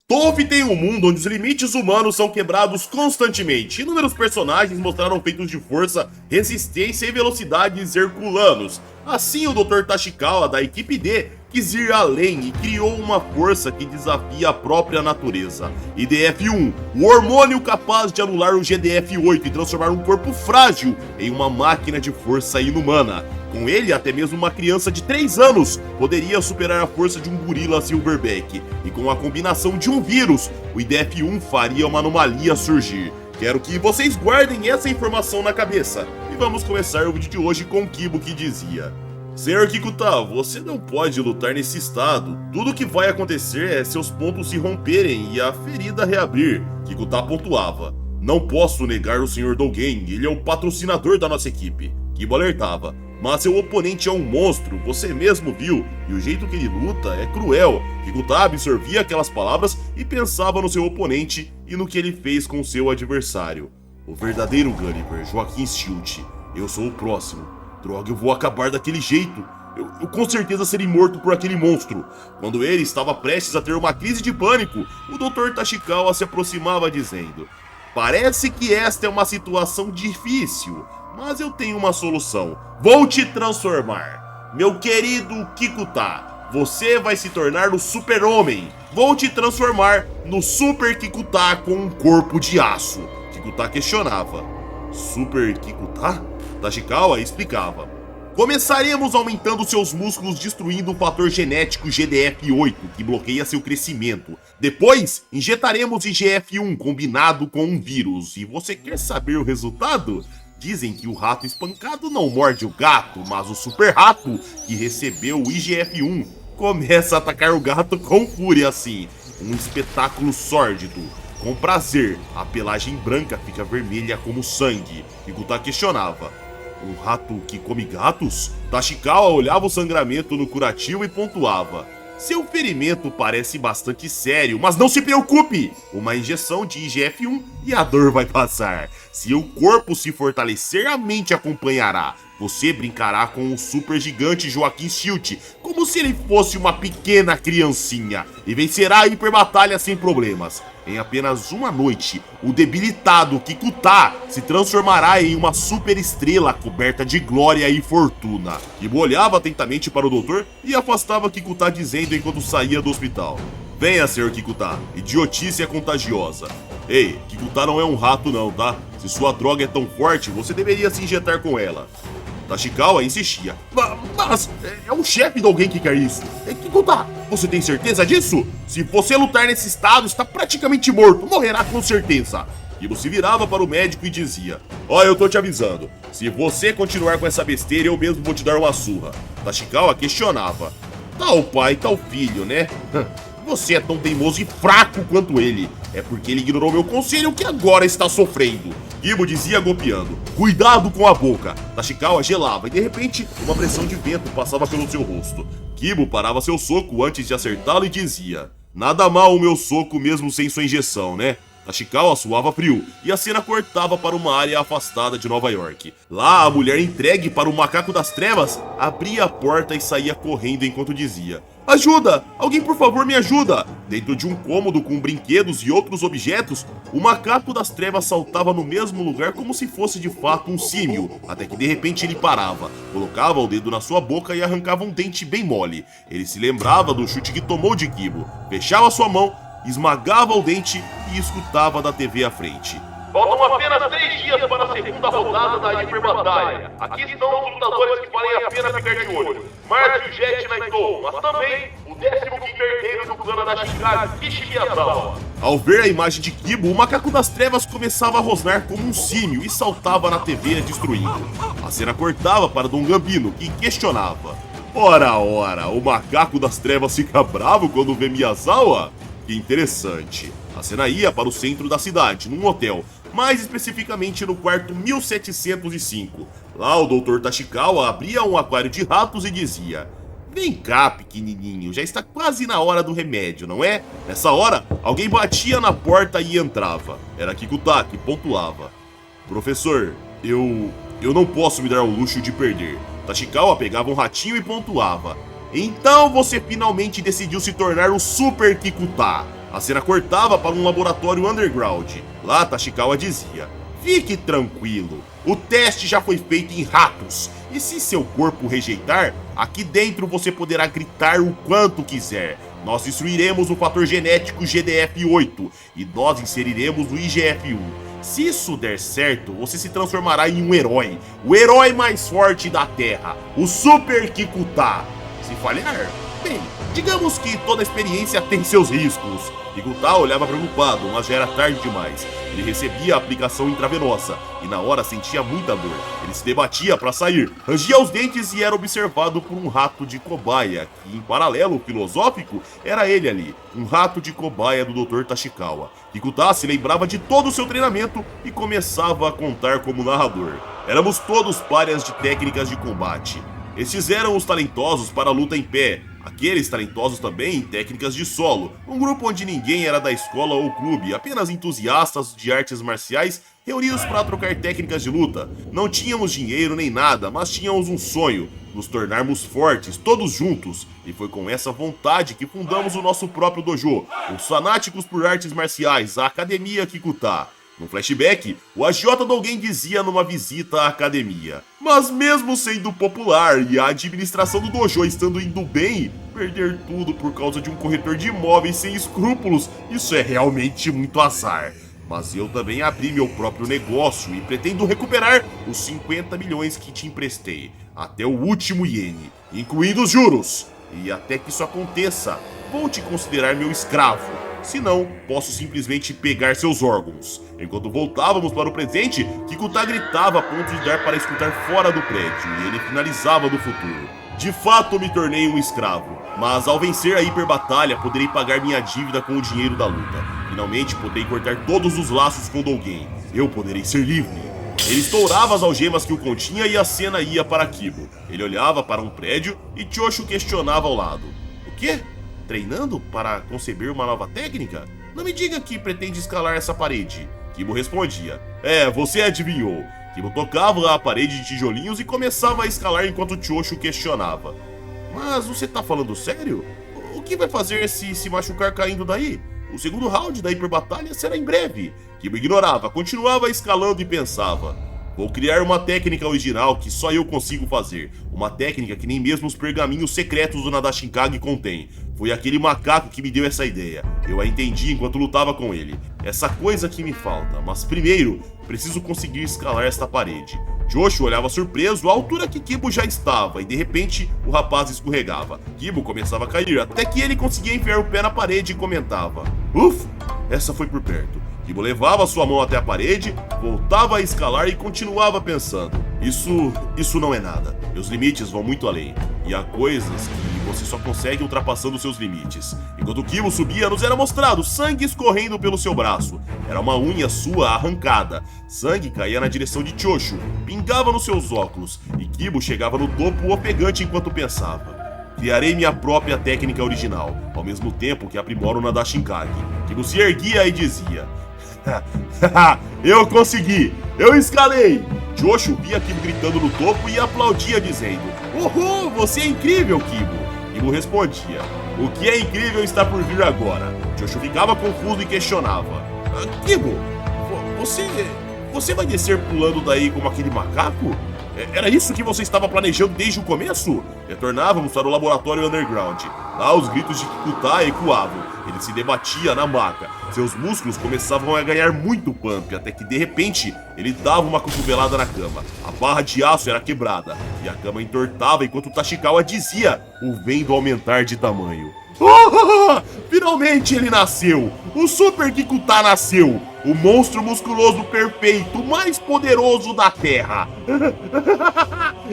Toph tem um mundo onde os limites humanos são quebrados constantemente. Inúmeros personagens mostraram feitos de força, resistência e velocidades herculanos. Assim, o Dr. Tachikawa, da equipe D, quis ir além e criou uma força que desafia a própria natureza. IDF-1, o hormônio capaz de anular o GDF-8 e transformar um corpo frágil em uma máquina de força inumana. Com ele, até mesmo uma criança de 3 anos poderia superar a força de um gorila silverback. E com a combinação de um vírus, o IDF-1 faria uma anomalia surgir. Quero que vocês guardem essa informação na cabeça. E vamos começar o vídeo de hoje com o Kibo, que dizia: Senhor Kikuta, você não pode lutar nesse estado. Tudo que vai acontecer é seus pontos se romperem e a ferida reabrir. Kikuta pontuava: Não posso negar o Sr. Dogen, ele é o patrocinador da nossa equipe. Kibo alertava: Mas seu oponente é um monstro, você mesmo viu, e o jeito que ele luta é cruel. Kikuta absorvia aquelas palavras e pensava no seu oponente e no que ele fez com seu adversário. O verdadeiro Gulliver, Joaquim Stilt. Eu sou o próximo. Droga, eu vou acabar daquele jeito. Eu com certeza serei morto por aquele monstro. Quando ele estava prestes a ter uma crise de pânico, o Dr. Tachikawa se aproximava dizendo: Parece que esta é uma situação difícil, mas eu tenho uma solução. Vou te transformar. Meu querido Kikuta, você vai se tornar o super-homem. Vou te transformar no Super Kikuta com um corpo de aço. Kikuta questionava: Super Kikuta? Tachikawa explicava: Começaremos aumentando seus músculos destruindo o fator genético GDF-8 que bloqueia seu crescimento. Depois, injetaremos IGF-1 combinado com um vírus. E você quer saber o resultado? Dizem que o rato espancado não morde o gato, mas o super rato, que recebeu o IGF-1, começa a atacar o gato com fúria assim. Um espetáculo sórdido. Com prazer, a pelagem branca fica vermelha como sangue. Kikuta questionava: Um rato que come gatos? Tachikawa olhava o sangramento no curativo e pontuava: Seu ferimento parece bastante sério, mas não se preocupe! Uma injeção de IGF-1 e a dor vai passar. Se o corpo se fortalecer, a mente acompanhará. Você brincará com o super gigante Joaquim Stilt, como se ele fosse uma pequena criancinha, e vencerá a hiperbatalha sem problemas. Em apenas uma noite, o debilitado Kikuta se transformará em uma super estrela coberta de glória e fortuna. Kibo olhava atentamente para o doutor e afastava Kikuta dizendo enquanto saía do hospital: Venha, Sr. Kikuta, idiotice é contagiosa. Ei, Kikuta não é um rato não, tá? Se sua droga é tão forte, você deveria se injetar com ela. Tachikawa insistia: Mas é o chefe de alguém que quer isso. Kikuta, você tem certeza disso? Se você lutar nesse estado, está praticamente morto. Morrerá com certeza. Kibo se virava para o médico e dizia: Ó, eu tô te avisando. Se você continuar com essa besteira, eu mesmo vou te dar uma surra. Tachikawa questionava: Tal pai, tal filho, né? Você é tão teimoso e fraco quanto ele. É porque ele ignorou meu conselho que agora está sofrendo. Kibo dizia golpeando: Cuidado com a boca. Tachikawa gelava e de repente uma pressão de vento passava pelo seu rosto. Kibo parava seu soco antes de acertá-lo e dizia: Nada mal o meu soco mesmo sem sua injeção, né? Tachikawa suava frio e a cena cortava para uma área afastada de Nova York. Lá, a mulher entregue para o macaco das trevas abria a porta e saía correndo enquanto dizia: Ajuda! Alguém por favor me ajuda! Dentro de um cômodo com brinquedos e outros objetos, o macaco das trevas saltava no mesmo lugar como se fosse de fato um símio, até que de repente ele parava, colocava o dedo na sua boca e arrancava um dente bem mole. Ele se lembrava do chute que tomou de Kibo, fechava sua mão, esmagava o dente e escutava da TV à frente: Faltam apenas 3 dias para a segunda rodada da hiperbatalha. Aqui estão os lutadores que valem a pena ficar de olho: Márcio Jet Naito, mas também o 15º herdeiro do clã da Chicago, Kishi Miyazawa. Ao ver a imagem de Kibo, o macaco das trevas começava a rosnar como um símio e saltava na TV destruindo. A cena cortava para Dom Gambino, que questionava: Ora, o macaco das trevas fica bravo quando vê Miyazawa? Que interessante. A cena ia para o centro da cidade, num hotel, mais especificamente no quarto 1705. Lá o Dr. Tachikawa abria um aquário de ratos e dizia: Vem cá, pequenininho, já está quase na hora do remédio, não é? Nessa hora, alguém batia na porta e entrava. Era Kikuta, que pontuava: Professor, eu não posso me dar ao luxo de perder. Tachikawa pegava um ratinho e pontuava: Então você finalmente decidiu se tornar o Super Kikuta. A cena cortava para um laboratório underground. Lá, Tashikawa dizia: "Fique tranquilo, o teste já foi feito em ratos, e se seu corpo rejeitar, aqui dentro você poderá gritar o quanto quiser. Nós destruiremos o fator genético GDF8 e nós inseriremos o IGF1. Se isso der certo, você se transformará em um herói, o herói mais forte da Terra, o Super Kikuta. Se falhar, bem, digamos que toda experiência tem seus riscos." Kikuta olhava preocupado, mas já era tarde demais. Ele recebia a aplicação intravenosa e na hora sentia muita dor. Ele se debatia para sair, rangia os dentes e era observado por um rato de cobaia, que em paralelo filosófico era ele ali, um rato de cobaia do Dr. Tashikawa. Kikuta se lembrava de todo o seu treinamento e começava a contar como narrador. Éramos todos párias de técnicas de combate. Estes eram os talentosos para a luta em pé, aqueles talentosos também em técnicas de solo, um grupo onde ninguém era da escola ou clube, apenas entusiastas de artes marciais reunidos para trocar técnicas de luta. Não tínhamos dinheiro nem nada, mas tínhamos um sonho, nos tornarmos fortes, todos juntos, e foi com essa vontade que fundamos o nosso próprio dojo, os Fanáticos por Artes Marciais, a Academia Kikuta. No flashback, o agiota Dogen dizia numa visita à academia: "Mas mesmo sendo popular e a administração do dojo estando indo bem, perder tudo por causa de um corretor de imóveis sem escrúpulos, isso é realmente muito azar. Mas eu também abri meu próprio negócio e pretendo recuperar os 50 milhões que te emprestei, até o último iene, incluindo os juros. E até que isso aconteça, vou te considerar meu escravo. Se não, posso simplesmente pegar seus órgãos." Enquanto voltávamos para o presente, Kikuta gritava a ponto de dar para escutar fora do prédio, e ele finalizava do futuro: "De fato me tornei um escravo, mas ao vencer a hiperbatalha poderei pagar minha dívida com o dinheiro da luta. Finalmente poderei cortar todos os laços com Dogen. Eu poderei ser livre." Ele estourava as algemas que o continha e a cena ia para Kibo. Ele olhava para um prédio e Choshu questionava ao lado: "O quê? Treinando para conceber uma nova técnica? Não me diga que pretende escalar essa parede." Kibo respondia: "É, você adivinhou." Kibo tocava a parede de tijolinhos e começava a escalar enquanto Choshu questionava: "Mas você tá falando sério? O que vai fazer se machucar caindo daí? O segundo round da hiperbatalha será em breve." Kibo ignorava, continuava escalando e pensava: "Vou criar uma técnica original que só eu consigo fazer. Uma técnica que nem mesmo os pergaminhos secretos do Nadashinkage contém. Foi aquele macaco que me deu essa ideia. Eu a entendi enquanto lutava com ele. Essa coisa que me falta, mas primeiro, preciso conseguir escalar esta parede." Choshu olhava surpreso à altura que Kibo já estava e de repente o rapaz escorregava. Kibo começava a cair até que ele conseguia enfiar o pé na parede e comentava: "Uf, essa foi por perto." Kibo levava sua mão até a parede, voltava a escalar e continuava pensando: Isso não é nada. Meus limites vão muito além. E há coisas que você só consegue ultrapassando seus limites." Enquanto Kibo subia, nos era mostrado sangue escorrendo pelo seu braço. Era uma unha sua arrancada. Sangue caía na direção de Choshu, pingava nos seus óculos, e Kibo chegava no topo ofegante enquanto pensava: "Criarei minha própria técnica original, ao mesmo tempo que aprimoro o Nadashinkage." Kibo se erguia e dizia: "Eu consegui! Eu escalei!" Choshu via Kibo gritando no topo e aplaudia dizendo: "Uhul, você é incrível, Kibo!" Kibo respondia: "O que é incrível está por vir agora." Choshu ficava confuso e questionava: "Kibo, você vai descer pulando daí como aquele macaco? Era isso que você estava planejando desde o começo?" Retornávamos para o laboratório underground. Lá os gritos de Kikuta ecoavam. Ele se debatia na maca. Seus músculos começavam a ganhar muito pump, até que de repente ele dava uma cotovelada na cama. A barra de aço era quebrada e a cama entortava enquanto Tashikawa dizia, o vendo aumentar de tamanho: "Oh, finalmente ele nasceu! O Super Kikuta nasceu! O monstro musculoso perfeito, mais poderoso da Terra!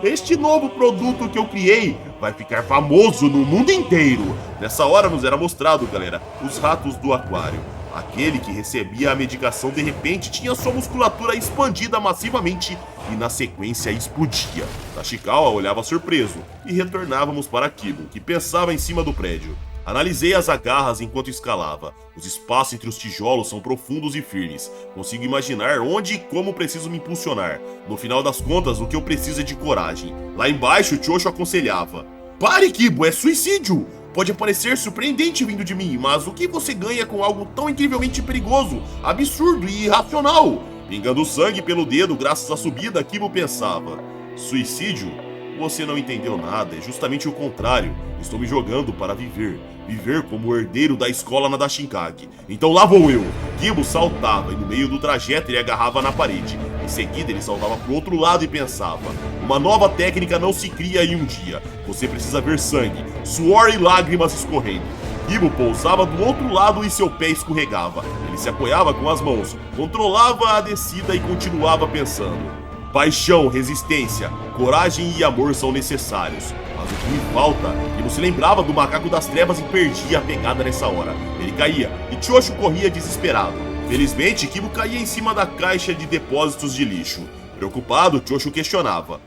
Este novo produto que eu criei vai ficar famoso no mundo inteiro." Nessa hora nos era mostrado, galera, os ratos do aquário. Aquele que recebia a medicação de repente tinha sua musculatura expandida massivamente e na sequência explodia. Tashikawa olhava surpreso e retornávamos para Kibo, que pensava em cima do prédio. Analisei as agarras enquanto escalava. Os espaços entre os tijolos são profundos e firmes. Consigo imaginar onde e como preciso me impulsionar. No final das contas, o que eu preciso é de coragem. Lá embaixo, Choshu aconselhava: "Pare, Kibo, é suicídio! Pode parecer surpreendente vindo de mim, mas o que você ganha com algo tão incrivelmente perigoso, absurdo e irracional? Pingando sangue pelo dedo graças à subida, Kibo pensava. Suicídio? Você não entendeu nada, é justamente o contrário. Estou me jogando para viver. Viver como herdeiro da escola Nadashinkage. Então lá vou eu. Kibo saltava e no meio do trajeto ele agarrava na parede. Em seguida ele saltava pro outro lado e pensava. Uma nova técnica não se cria em um dia. Você precisa ver sangue, suor e lágrimas escorrendo. Kibo pousava do outro lado e seu pé escorregava. Ele se apoiava com as mãos, controlava a descida e continuava pensando. Paixão, resistência, coragem e amor são necessários. Mas o que me falta? Kibo se lembrava do macaco das trevas e perdia a pegada nessa hora. Ele caía e Choshu corria desesperado. Felizmente, Kibo caía em cima da caixa de depósitos de lixo. Preocupado, Choshu questionava.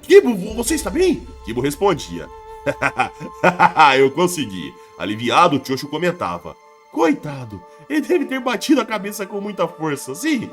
Kibo, você está bem? Kibo respondia. Eu consegui. Aliviado, Choshu comentava. Coitado, ele deve ter batido a cabeça com muita força, sim.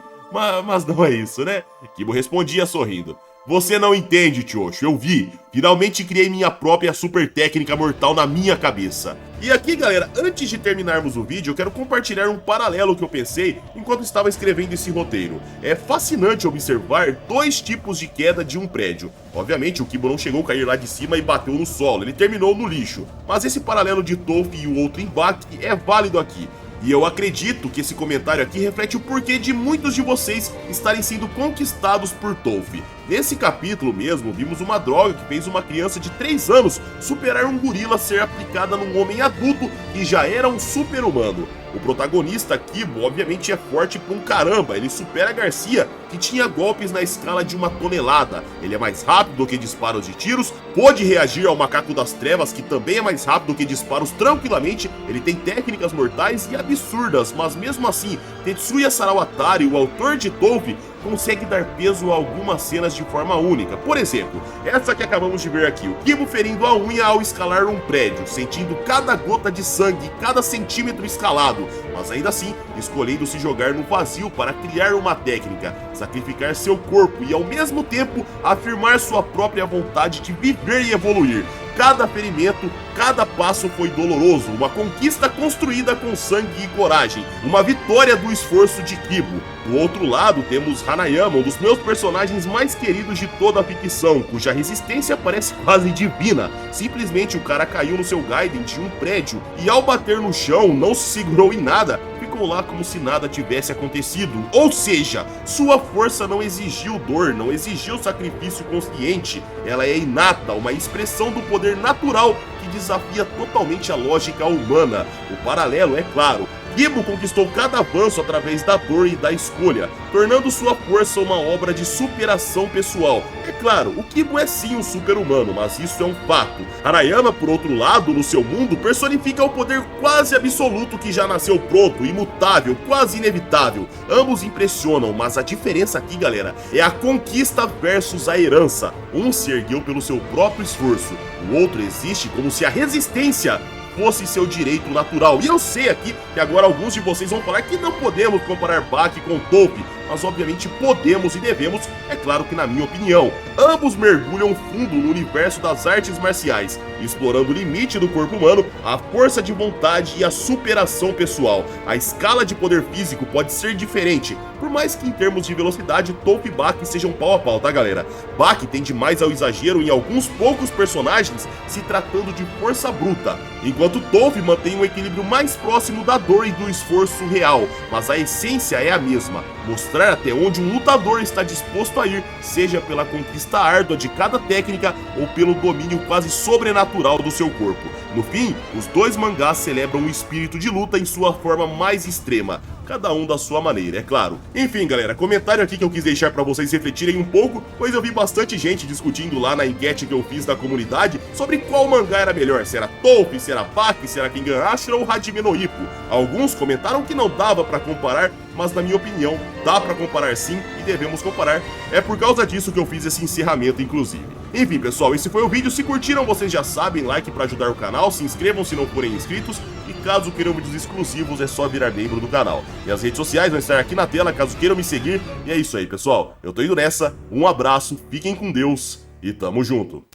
Mas não é isso, né? Kibo respondia sorrindo. Você não entende, Choshu, eu vi. Finalmente criei minha própria super técnica mortal na minha cabeça. E aqui, galera, antes de terminarmos o vídeo, eu quero compartilhar um paralelo que eu pensei enquanto estava escrevendo esse roteiro. É fascinante observar dois tipos de queda de um prédio. Obviamente, o Kibo não chegou a cair lá de cima e bateu no solo, ele terminou no lixo. Mas esse paralelo de Toph e o outro embate é válido aqui. E eu acredito que esse comentário aqui reflete o porquê de muitos de vocês estarem sendo conquistados por Toph. Nesse capítulo mesmo, vimos uma droga que fez uma criança de 3 anos superar um gorila ser aplicada num homem adulto que já era um super-humano. O protagonista, Kibo, obviamente é forte pra um caramba, ele supera Garcia, que tinha golpes na escala de 1 tonelada. Ele é mais rápido do que disparos de tiros, pôde reagir ao macaco das trevas, que também é mais rápido do que disparos tranquilamente, ele tem técnicas mortais e absurdas, mas mesmo assim, Tetsuya Sarawatari, o autor de Toph, consegue dar peso a algumas cenas de forma única. Por exemplo, essa que acabamos de ver aqui, o Kibo ferindo a unha ao escalar um prédio, sentindo cada gota de sangue, cada centímetro escalado, mas ainda assim, escolhendo se jogar no vazio para criar uma técnica, sacrificar seu corpo e ao mesmo tempo afirmar sua própria vontade de viver e evoluir. Cada ferimento, cada passo foi doloroso, uma conquista construída com sangue e coragem, uma vitória do esforço de Kibo. Do outro lado temos Hanayama, um dos meus personagens mais queridos de toda a ficção, cuja resistência parece quase divina. Simplesmente o cara caiu no seu Gaiden de um prédio e ao bater no chão não se segurou em nada, ficou lá como se nada tivesse acontecido. Ou seja, sua força não exigiu dor, não exigiu sacrifício consciente, ela é inata, uma expressão do poder natural que desafia totalmente a lógica humana. O paralelo é claro. Kibo conquistou cada avanço através da dor e da escolha, tornando sua força uma obra de superação pessoal. É claro, o Kibo é sim um super-humano, mas isso é um fato. Hanayama, por outro lado, no seu mundo, personifica o poder quase absoluto que já nasceu pronto, imutável, quase inevitável. Ambos impressionam, mas a diferença aqui, galera, é a conquista versus a herança. Um se ergueu pelo seu próprio esforço, o outro existe como se a resistência fosse seu direito natural. E eu sei aqui que agora alguns de vocês vão falar que não podemos comparar Baki com Toph, mas obviamente podemos e devemos, é claro que na minha opinião. Ambos mergulham fundo no universo das artes marciais, explorando o limite do corpo humano, a força de vontade e a superação pessoal. A escala de poder físico pode ser diferente, por mais que em termos de velocidade, Toph e Baki sejam pau a pau, tá galera? Baki tende mais ao exagero em alguns poucos personagens, se tratando de força bruta, enquanto Toph mantém um equilíbrio mais próximo da dor e do esforço real, mas a essência é a mesma, mostrar até onde um lutador está disposto a ir, seja pela conquista árdua de cada técnica ou pelo domínio quase sobrenatural do seu corpo. No fim, os dois mangás celebram o espírito de luta em sua forma mais extrema, cada um da sua maneira, é claro. Enfim, galera, comentário aqui que eu quis deixar pra vocês refletirem um pouco, pois eu vi bastante gente discutindo lá na enquete que eu fiz da comunidade sobre qual mangá era melhor, se era Toph, se era Baki, se era Kengan Ashura ou Hajime no Ippo. Alguns comentaram que não dava pra comparar, mas na minha opinião, dá pra comparar sim e devemos comparar. É por causa disso que eu fiz esse encerramento, inclusive. Enfim, pessoal, esse foi o vídeo. Se curtiram, vocês já sabem, like pra ajudar o canal, se inscrevam se não forem inscritos, e caso queiram vídeos exclusivos, é só virar membro do canal. Minhas redes sociais vão estar aqui na tela, caso queiram me seguir. E é isso aí, pessoal. Eu tô indo nessa, um abraço, fiquem com Deus e tamo junto.